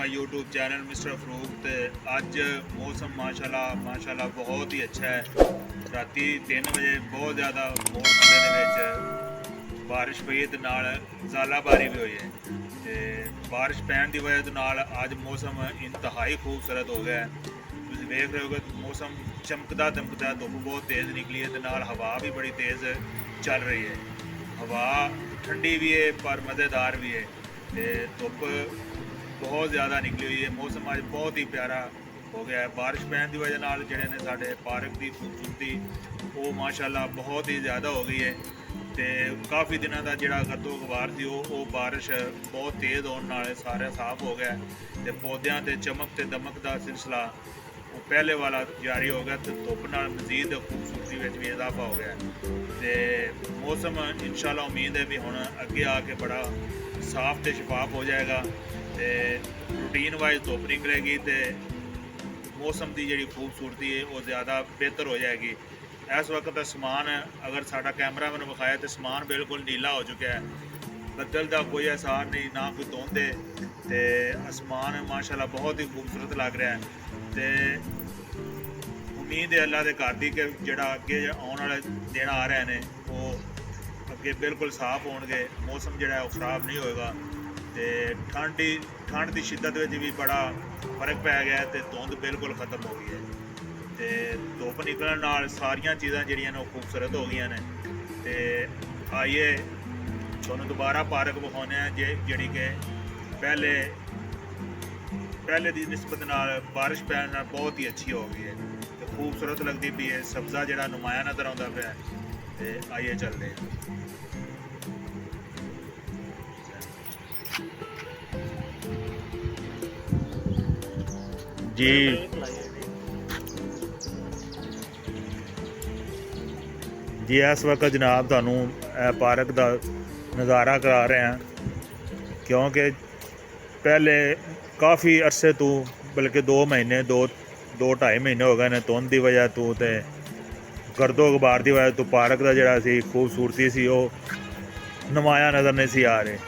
My YouTube channel mister Farooq. तो अज मौसम माशाल्लाह बहुत ही अच्छा है। राती 3 बजे बहुत ज़्यादा मौसम बारिश पई तो नाल ज़ालाबारी भी हुई है। तो बारिश पैन की वजह तो नाल अज मौसम इंतहाई खूबसूरत हो गया है। तुम देख रहे हो कि मौसम चमकदा दमकदा, धुप बहुत तेज़ निकली है तो नाल हवा भी बड़ी तेज़ चल रही है। हवा ठंडी भी है पर मज़ेदार भी है। तो धुप बहुत ज़्यादा निकली हुई है। मौसम अज बहुत ही प्यारा हो गया है। बारिश पैन की वजह नाल जिहड़े ने साडे पार्क की खूबसूरती वो माशाल्लाह बहुत ही ज़्यादा हो गई है। तो काफ़ी दिनों का जिहड़ा गतो गवार सी वो बारिश बहुत तेज़ होने नाल सारा साफ हो गया। तो पौधों ते चमक ते दमक का सिलसिला वो पहले वाला जारी हो गया। तो धुप नाल मजीद खूबसूरती में भी इजाफा हो गया। तो मौसम इंशाल्लाह उम्मीद है भी हुण अगे आके बड़ा साफ तो शफाफ हो जाएगा। तो रूटीन वाइज धुप निकलेगी तो मौसम की जी खूबसूरती है वो ज़्यादा बेहतर हो जाएगी। इस वक्त आसमान अगर साडा कैमरा मैंने विखाया तो आसमान बिल्कुल नीला हो चुका है। बदल का कोई एहसास नहीं, ना कोई धुंध है। तो आसमान माशाल्लाह बहुत ही खूबसूरत लग रहा है। तो उम्मीद है अल्लाह के घर की कि जोड़ा अगे आने वाले दिन आ रहे हैं वो अगे बिल्कुल साफ होंगे। मौसम जोड़ा वो खराब नहीं होएगा। तो ठंड की शिद्दत में भी बड़ा फर्क पै गया है। तो धुंध बिल्कुल खत्म हो गई है। तो धुप निकलने नाल सारिया चीज़ां जिहड़ियां ने खूबसूरत हो गई ने। तो आइए तुहानूं दोबारा पार्क विखाने जिहड़ी कि पहले की निस्बत नाल बारिश पैन नाल बहुत ही अच्छी हो गई है। तो खूबसूरत लगती पई है। सब्ज़ा जिहड़ा नुमाया नज़र आउंदा पिया। तो आइए चलते हैं। जी जी इस वक्त जनाब तुहानूं पार्क का नज़ारा करा रहे हैं, क्योंकि पहले काफ़ी अरसे तो बल्कि 2 महीने 2-2.5 महीने हो गए ने धुंध की वजह तो गर्दो गुबार की वजह तो पार्क का जोड़ा सी खूबसूरती सी वो नुमाया नज़र नहीं सी आ रही।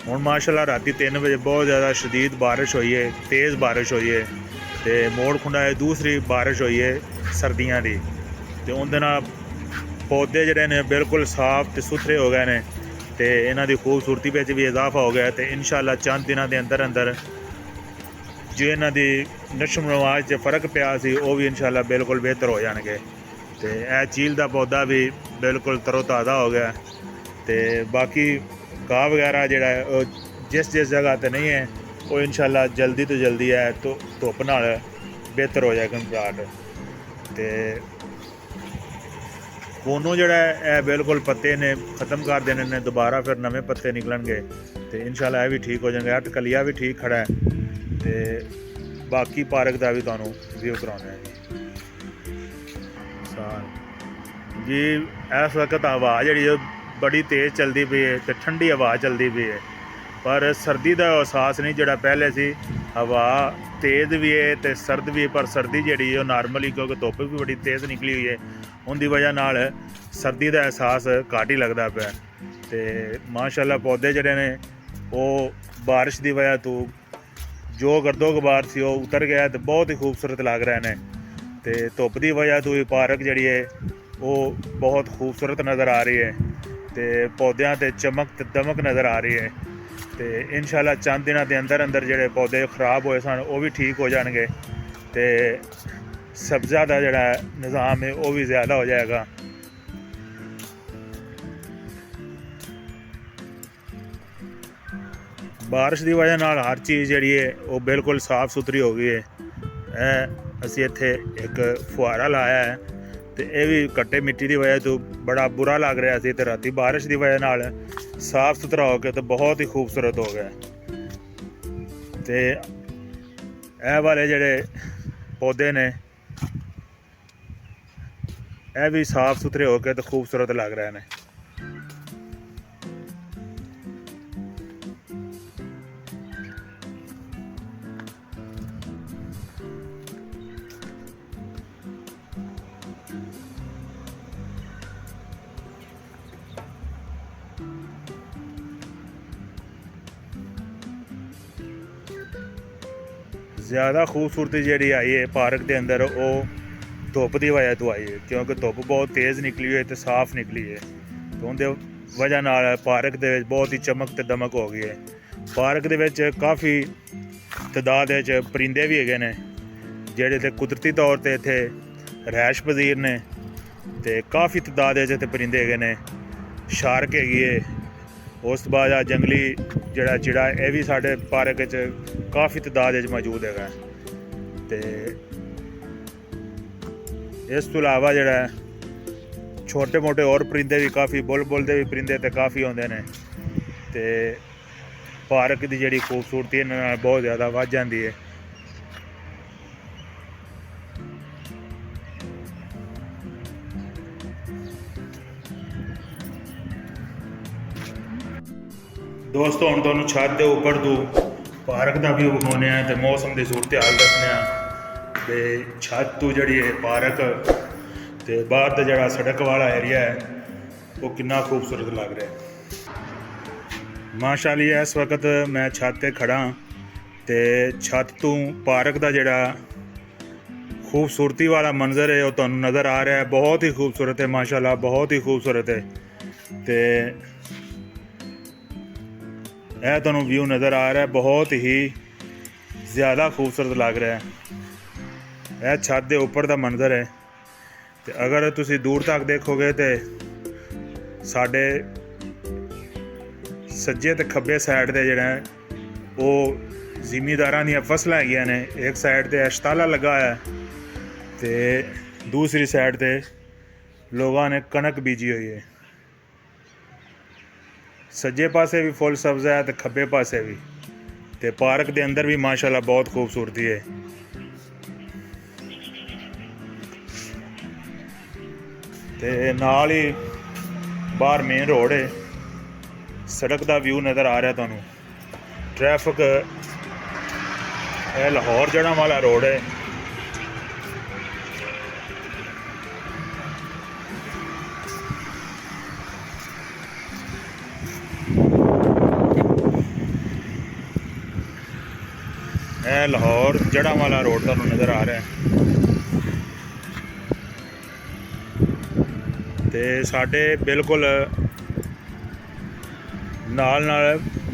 हुण माशाल्लाह राती 3 बजे बहुत ज़्यादा शदीद बारिश हुई है, तेज़ बारिश हुई है। तो मोड़ खुंडाए दूसरी बारिश हुई है सर्दियों की। तो उनके नाल पौधे जोड़े ने बिल्कुल साफ तो सुथरे हो गए हैं। तो इन्हों की खूबसूरती में भी इजाफा हो गया। तो इंशाल्लाह चंद दिनों के अंदर अंदर जो इन्हों की नशो नमाज से फर्क पिया सी वो भी इंशाल्लाह बिल्कुल बेहतर हो जाएंगे। तो यह चील का पौधा भी बिल्कुल तरोताज़ा हो गया। तो बाकी घाह वगैरह जोड़ा है जिस जगह तो नहीं है वो इंशाल्लाह जल्दी तो जल्दी है तो धुप नाल बेहतर हो जाएगा प्लाट। तो कोनों जोड़ा है बिल्कुल पत्ते ने ख़त्म कर देने ने, दोबारा फिर नवे पत्ते निकलणगे। तो इंशाल्लाह यह भी ठीक हो जाएंगे। अट कलिया भी ठीक खड़ा है। तो बाकी पार्क का भी तुहानूं व्यू कराने हैं जी। इस वक्त हवा जी बड़ी तेज़ चलती पई है तो ठंडी हवा चलती पई है, पर सर्दी का एहसास नहीं जोड़ा पहले सी। हवा तेज़ भी है तो सर्द भी है, पर सर्दी जी नॉर्मली क्योंकि धुप भी बड़ी तेज़ निकली हुई है उनकी वजह नाल सर्दी का एहसास घट ही लगता पाया। तो माशाल्लाह पौधे जोड़े ने वो बारिश की वजह तो जो गर्दो गुबार से उतर गया तो बहुत ही खूबसूरत लग रहे हैं। तो धुप की वजह तो पार्क जी है वो बहुत खूबसूरत नज़र आ रही है। तो पौधों ते चमक ते दमक नज़र आ रही है। तो इंशाल्लाह चंद दिनों के अंदर अंदर जोड़े पौधे खराब हुए सन वो भी ठीक हो जाएंगे। तो सब्ज़ा का जोड़ा निज़ाम है वो भी ज़्यादा हो जाएगा। बारिश की वजह नाल हर चीज़ जी है वो बिल्कुल साफ सुथरी हो गई है। असी इत्थे एक फुहारा लाया है तो यह भी कट्टे मिट्टी की वजह तो बड़ा बुरा लग रहा सी। तो राती बारिश की वजह नाल साफ सुथरा हो गया तो बहुत ही खूबसूरत हो गया। तो यह वाले जोड़े पौधे ने यह भी साफ सुथरे हो गए तो खूबसूरत लग रहे हैं। ज़्यादा खूबसूरती जी आई है पार्क के अंदर वो धुप की वजह तो आई है, क्योंकि धुप बहुत तेज़ निकली है तो साफ निकली है, तो उनके वजह नाल पार्क के बहुत ही चमक ते दमक हो गई है। पार्क के काफ़ी तादाद परिंदे भी है ने जेडे ते कुदरती तौर पर इत्थे रहायश पजीर ने, तो काफ़ी तादाद इत्थे परिंदे है ने। शार्क हैगी है, उस तो बाद जंगली जड़ा चिड़ा यह भी साढ़े पार्क काफ़ी तादाद मौजूद है। तो इस तो इलावा जड़ा छोटे मोटे और परिंदे भी काफ़ी बुलबुल के भी परिंदे तो काफ़ी आते हैं, तो पार्क की जी खूबसूरती इन्हां बहुत ज़्यादा वध जाती है। दोस्तों हम तुहानूं छत के उपर तो पार्क का व्यू विखाने तो मौसम की सूरत हाल दसने तो छत तो जी पार्क तो बाहर का जड़ा सड़क वाला एरिया है वो कितना खूबसूरत लग रहा है। माशाअल्लाह इस वक्त मैं छत पर खड़ा तो छत तो पार्क का जड़ा खूबसूरती वाला मंजर है वो तुहानूं नज़र आ रहा है, बहुत ही खूबसूरत है माशाअल्लाह, बहुत ही खूबसूरत है। तो यह तुहानूं व्यू नज़र आ रहा है, बहुत ही ज़्यादा खूबसूरत लग रहा है। यह छत के उपर का मंजर है। तो अगर तुसी दूर तक देखोगे तो साढ़े सज्जे ते खब्बे साइड ते जेड़ा वो जिमीदारां दी फसलां हैगियां ने। एक साइड ते अशताला लगा है तो दूसरी साइड ते लोगों ने कणक बीजी हुई है। सज्जे पासे भी फुल सब्ज़ है तो खब्बे पासे भी। तो पार्क के अंदर भी माशाल्लाह बहुत खूबसूरती है। तो नाल ही बाहर मेन रोड है, सड़क का व्यू नज़र आ रहा है तुहानूं। ट्रैफिक यह लाहौर जड़ांवाला रोड है। यह लाहौर जड़ांवाला रोड तुहानूं नज़र आ रहा है। तो साढ़े बिल्कुल नाल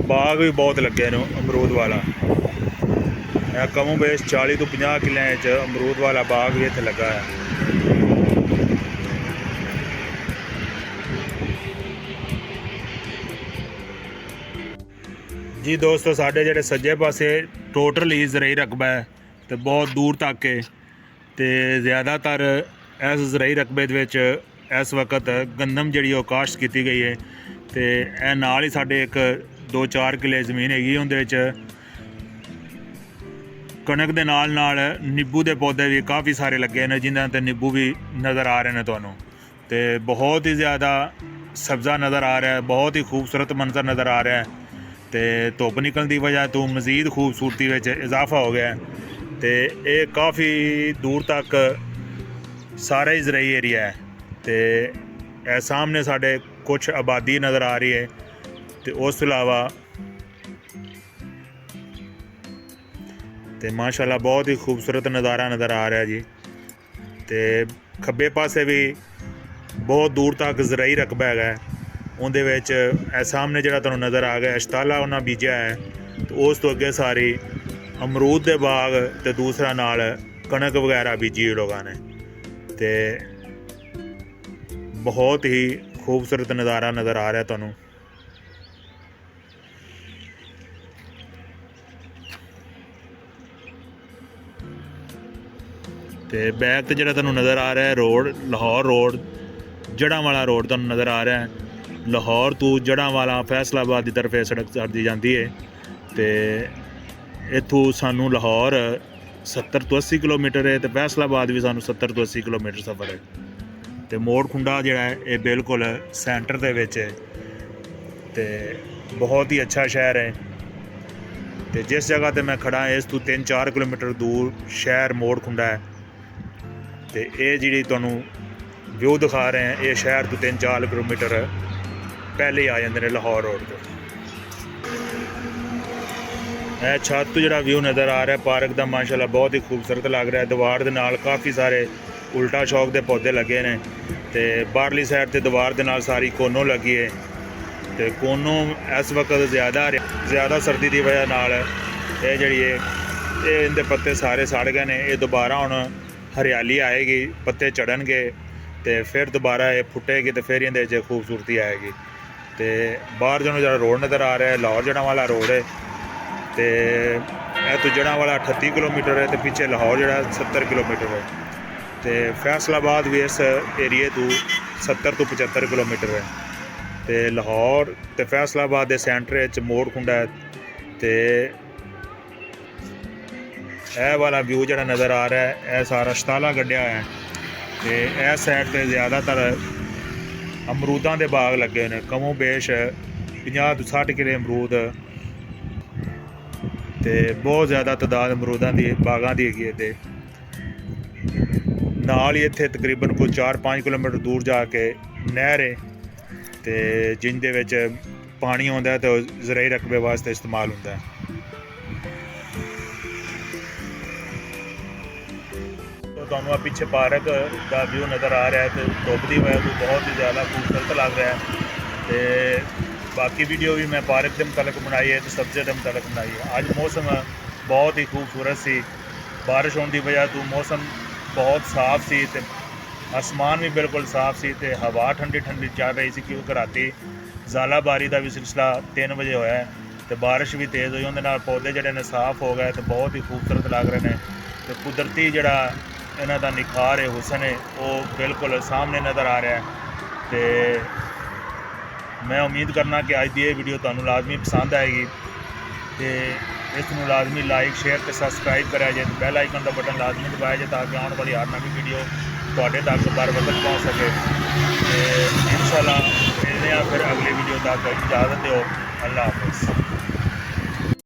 बाग भी बहुत लगे ने अमरूद वाला। कमों बेश 40 तो 50 किले अमरूद वाला बाग भी इत्थे लगा है। जी दोस्तों साढ़े जेडे सज्जे पासे टोटल ही ज़रई रकबा है तो बहुत दूर तक है। तो ज़्यादातर इस ज़रई रकबे इस वक्त गंदम जी काश्त की गई है। तो यह नाल ही साढ़े एक 2-4 किले जमीन हैगी, उहदे कणक के नाल नींबू के पौधे भी काफ़ी सारे लगे हैं जिन्हां ते नींबू भी नज़र आ रहे हैं तुहानूं। तो बहुत ही ज़्यादा सब्ज़ा नज़र आ रहा है, बहुत ही खूबसूरत मंजर नज़र आ रहा है। तो धुप निकलने की वजह तो मज़ीद खूबसूरती में इजाफा हो गया। तो ये काफ़ी दूर तक सारा ही ज़रई एरिया है। तो सामने साढ़े कुछ आबादी नज़र आ रही है। तो उस अलावा तो माशाल्लाह बहुत ही खूबसूरत नज़ारा नज़र आ रहा है जी। तो खब्बे पासे भी बहुत दूर तक ज़रई रकबा है। उनके सामने जो तुहानूं नज़र आ गया अशताला उन्हें बीजा है। तो उस तो अगे सारी अमरूद के बाग तो दूसरा नाल कणक वगैरह बीजी लोगों ने। तो बहुत ही खूबसूरत नज़ारा नज़र आ रहा है तुहानूं। तो बैक तो जो तुहानूं नज़र आ रहा है road Lahore road Jaranwala road तुहानूं नज़र आ रहा है। लाहौर तो जड़ांवाला फैसलाबाद की तरफ सड़क चलती जाती है। तो इत्थों सानू लाहौर 70 तो 80 किलोमीटर है, तो फैसलाबाद भी सानू 70 तो 80 किलोमीटर सफ़र है। तो मोड़ खुंडा जोड़ा है ये बिल्कुल सेंटर दे विच है। तो बहुत ही अच्छा शहर है। तो जिस जगह पर मैं खड़ा इस तो 3-4 किलोमीटर दूर शहर मोड़ खुंडा है। तो ये जी तुहानूं व्यू दिखा रहे हैं ये शहर तो 3-4 किलोमीटर पहले ही आ जाते हैं लाहौर रोड पर। ਇਹ ਛੱਤ ਤੋਂ ਜਿਹੜਾ ਵਿਊ ਨਜ਼ਰ ਆ ਰਿਹਾ ਪਾਰਕ ਦਾ ਮਾਸ਼ਾਅੱਲਾ ਬਹੁਤ ਹੀ ਖੂਬਸੂਰਤ ਲੱਗ ਰਿਹਾ। ਦੀਵਾਰ ਦੇ ਨਾਲ ਕਾਫੀ ਸਾਰੇ ਉਲਟਾ ਸ਼ੌਕ ਦੇ ਪੌਦੇ ਲੱਗੇ ਨੇ ਤੇ ਬਾਹਰਲੀ ਸਾਈਡ ਤੇ ਦੀਵਾਰ ਦੇ ਨਾਲ ਸਾਰੀ ਕੋਨੋ ਲੱਗੀ ਹੈ ਤੇ ਕੋਨੋ ਇਸ ਵਕਤ ਜ਼ਿਆਦਾ ਸਰਦੀ ਦੀ ਵਜ੍ਹਾ ਨਾਲ ਇਹ ਜਿਹੜੀ ਹੈ ਇਹ ਇਹਦੇ ਪੱਤੇ ਸਾਰੇ ਸੜ ਗਏ ਨੇ। ਇਹ ਦੁਬਾਰਾ ਹੁਣ ਹਰਿਆਲੀ ਆਏਗੀ, ਪੱਤੇ ਚੜਨਗੇ ਤੇ ਫਿਰ ਦੁਬਾਰਾ ਇਹ ਫੁੱਟੇਗੀ ਤੇ ਫਿਰ ਇਹਦੇ 'ਚ ਖੂਬਸੂਰਤੀ ਆਏਗੀ। ਤੇ ਬਾਹਰ ਜਿਹਨੂੰ ਜਿਹੜਾ ਰੋਡ ਨਜ਼ਰ ਆ ਰਿਹਾ ਲਾਹੌਰ ਜੜ੍ਹਾਂ ਵਾਲਾ ਰੋਡ ਹੈ ਤੇ ਇਹ ਤੋਂ ਜੜ੍ਹਾਂ ਵਾਲਾ 38 ਕਿਲੋਮੀਟਰ ਹੈ ਤੇ ਪਿੱਛੇ ਲਾਹੌਰ ਜਿਹੜਾ 70 ਕਿਲੋਮੀਟਰ ਹੈ ਤੇ ਫੈਸਲਾਬਾਦ ਵੀ ਇਸ ਏਰੀਏ ਤੋਂ 70 ਤੋਂ 75 ਕਿਲੋਮੀਟਰ ਹੈ ਤੇ ਲਾਹੌਰ ਤੇ ਫੈਸਲਾਬਾਦ ਦੇ ਸੈਂਟਰ ਵਿੱਚ ਮੋੜ ਖੁੰਡਾ ਹੈ ਤੇ ਇਹ ਵਾਲਾ ਵਿਊ ਜਿਹੜਾ ਨਜ਼ਰ ਆ ਰਿਹਾ ਹੈ ਇਹ ਸਾਰਾ ਸ਼ਤਾਲਾ ਕੱਢਿਆ ਹੈ ਤੇ ਇਸ ਸਾਈਡ ਤੇ ਜ਼ਿਆਦਾਤਰ ਅਮਰੂਦਾਂ ਦੇ ਬਾਗ ਲੱਗੇ ਨੇ। ਕਮੋ ਬੇਸ਼ 50 ਤੋਂ 60 ਕਿਲੇ ਅਮਰੂਦ ਤੇ ਬਹੁਤ ਜ਼ਿਆਦਾ ਤਾਦਾਦ ਅਮਰੂਦਾਂ ਦੀ ਬਾਗਾਂ ਦੀ ਹੈਗੀ ਹੈ ਤੇ ਨਾਲ ਹੀ ਇੱਥੇ ਤਕਰੀਬਨ ਕੋਈ 4-5 ਕਿਲੋਮੀਟਰ ਦੂਰ ਜਾ ਕੇ ਨਹਿਰ ਹੈ ਤੇ ਜਿੰਦੇ ਵਿੱਚ ਪਾਣੀ ਆਉਂਦਾ ਤੇ ਜ਼ਰਾਈ ਰਕਬੇ ਵਾਸਤੇ ਇਸਤੇਮਾਲ ਹੁੰਦਾ ਹੈ। ਤੁਹਾਨੂੰ ਆ ਪਿੱਛੇ ਪਾਰਕ ਦਾ ਵਿਊ ਨਜ਼ਰ ਆ ਰਿਹਾ ਹੈ ਤੇ ਧੁੱਪ ਦੀ ਵਜ੍ਹਾ ਤੋਂ ਬਹੁਤ ਹੀ ਜ਼ਿਆਦਾ ਖੂਬਸੂਰਤ ਲੱਗ ਰਿਹਾ ਹੈ ਤੇ ਬਾਕੀ ਵੀਡੀਓ ਵੀ ਮੈਂ ਪਾਰਕ ਦੇ ਮੁਤਲਕ ਬਣਾਈ ਹੈ ਤੇ ਸਬਜ਼ੀ ਦੇ ਮੁਤਲਕ ਬਣਾਈ ਹੈ। ਅੱਜ ਮੌਸਮ ਬਹੁਤ ਹੀ ਖੂਬਸੂਰਤ ਸੀ, ਬਾਰਿਸ਼ ਹੋਣ ਦੀ ਵਜ੍ਹਾ ਤੋਂ ਮੌਸਮ ਬਹੁਤ ਸਾਫ਼ ਸੀ ਤੇ ਅਸਮਾਨ ਵੀ ਬਿਲਕੁਲ ਸਾਫ਼ ਸੀ ਤੇ ਹਵਾ ਠੰਡੀ ਠੰਡੀ ਚੱਲ ਰਹੀ ਸੀ ਕਿਉਂਕਿ ਰਾਤੀ ਜ਼ਾਲਾਬਾਰੀ ਦਾ ਵੀ ਸਿਲਸਿਲਾ 3 ਵਜੇ ਹੋਇਆ ਹੈ ਤੇ ਬਾਰਿਸ਼ ਵੀ ਤੇਜ਼ ਹੋਈ, ਉਹਦੇ ਨਾਲ ਪੌਦੇ ਜਿਹੜੇ ਨੇ ਸਾਫ਼ ਹੋ ਗਏ ਤੇ ਬਹੁਤ ਹੀ ਖੂਬਸੂਰਤ ਲੱਗ ਰਹੇ ਨੇ ਤੇ ਕੁਦਰਤੀ ਜਿਹੜਾ ਇਹਨਾਂ ਦਾ ਨਿਖਾਰ ਹੈ ਹੁਸਨ ਹੈ ਉਹ ਬਿਲਕੁਲ ਸਾਹਮਣੇ ਨਜ਼ਰ ਆ ਰਿਹਾ ਹੈ ਤੇ ਮੈਂ ਉਮੀਦ ਕਰਨਾ ਕਿ ਅੱਜ ਦੀ ਇਹ ਵੀਡੀਓ ਤੁਹਾਨੂੰ ਲਾਜ਼ਮੀ ਪਸੰਦ ਆਏਗੀ ਤੇ ਇਸ ਨੂੰ ਲਾਜ਼ਮੀ ਲਾਈਕ ਸ਼ੇਅਰ ਤੇ ਸਬਸਕ੍ਰਾਈਬ ਕਰਿਆ ਜੇ ਤੇ ਬੈਲ ਆਈਕਨ ਦਾ ਬਟਨ ਲਾਜ਼ਮੀ ਦਬਾਇਆ ਜੇ ਤਾਂ ਕਿ ਆਉਣ ਵਾਲੀ ਹਰ ਨਵੀਂ ਵੀਡੀਓ ਤੁਹਾਡੇ ਤੱਕ बर वक्त पहुँच सके। तो इंशाल्लाह मिलने फिर अगली वीडियो तक इजाज़त दो। अल्लाह हाफ़िज़।